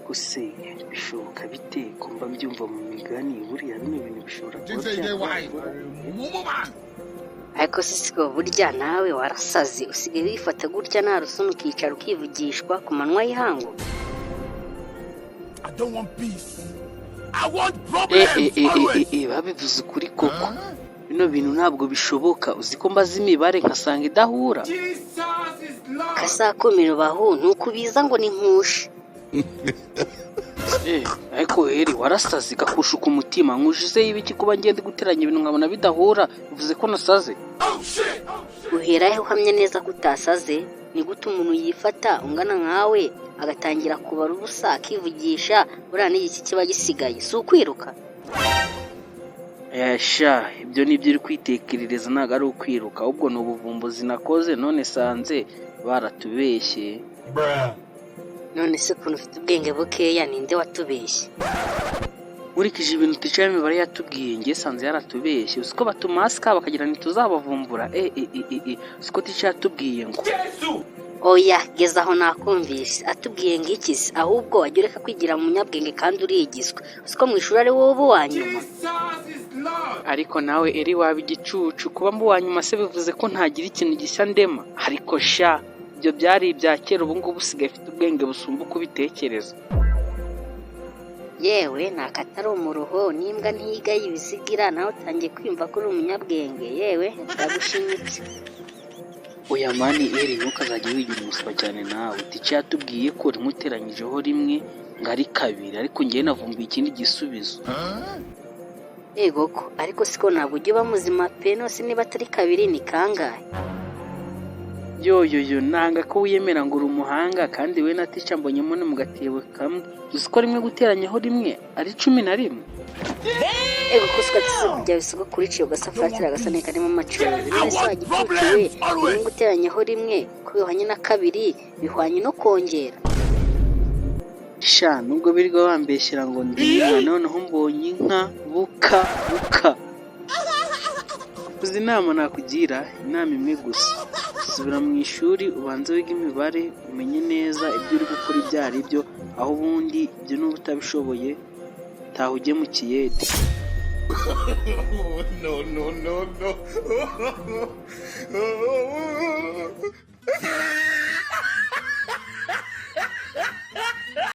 ariko se bishoboka bite ko mba mbyumva mu migani buriya bino bintu bishobora kuba byakora? ariko siko burya nawe warasaze usigaye wifata gutya nta rusuni ukicara ukivugishwa ku manwa y'ihangu. babivuze ukuri koko bino bintu ntabwo bishoboka. uzi ko mbaza imibare nkasanga idahura. kasakumira bahu ntukubiza ngo ni nkushi. ariko heri warasaze gakushuka umutima nkujize y'ibiki kuba ngende guteranya ibintu nkabona bidahura bivuze ko nasaze. uheraho uhamye neza ko utasaze. ni gute umuntu yifata ungana nkawe agatangira kubara ubusa akivugisha buriya n'iki kiba gisigaye si ukwiruka? yasha ibyo nibyo uri kwitekerereza ntabwo ari ukwiruka ahubwo ni ubuvumbuzi nakoze none sanze baratubeshye. none se ukuntu ufite ubwenge bukeya ninde watubeshye? nkurikije ibintu tica y'imibare yatubwiye nge sanze yaratubeshye. uzi ko batumasika bakagira ntituzabavumbura. uzi ko tica yatubwiye ngo oya geza aho nakumvise atubwiye ngo iki se ahubwo wajya ureka kwigira mu munyabwenge kandi urigizwa. uzi ko mu ishuri ari wowe uba uwa nyuma. ariko nawe eri waba igicucu kuba mba uwa nyuma se bivuze ko ntagira ikintu gishya ndema? ariko sha ibyo byari ibya kera ubu ngubu usigaye ufite ubwenge busumba uko ubitekereza. yewe nakatari umuruho n'imbwa ntiga y'ibisigira nawe utangiye kwiyumva ko uri umunyabwenge. yewe ndagushimitse. oya mani eri ntukazajya wigira umuswa cyane nawe. tica yatubwiye ko rimuteranyijeho rimwe ngo ari kabiri ariko ngewe navumbuye ikindi gisubizo. yego ko ariko siko ntabwo ujya uba muzima pe nose niba atari kabiri ni kangahe? yoyoyo nanga ko wiyemera ngo uri umuhanga kandi we na tica mbonyemo no mu gatebo kamwe. uzi ko rimwe guteranyaho rimwe ari 11? ego ko siko kujya bisoko kuri ciyo gasafatira gasane karimo amacuri nese wagipfukiwe rimwe guteranyaho rimwe ko bihwanye na kabiri bihwanye no kongera. sha nubwo birirwa bambeshyira ngo ndinka noneho mbonye inka buka. uzi inama nakugira inama imwe gusa. subira mu ishuri ubanze wige imibare umenye neza ibyo uri gukora ibyo ari byo aho ubundi ibyo n'ubu utabishoboye taha ujye mu kiyede. no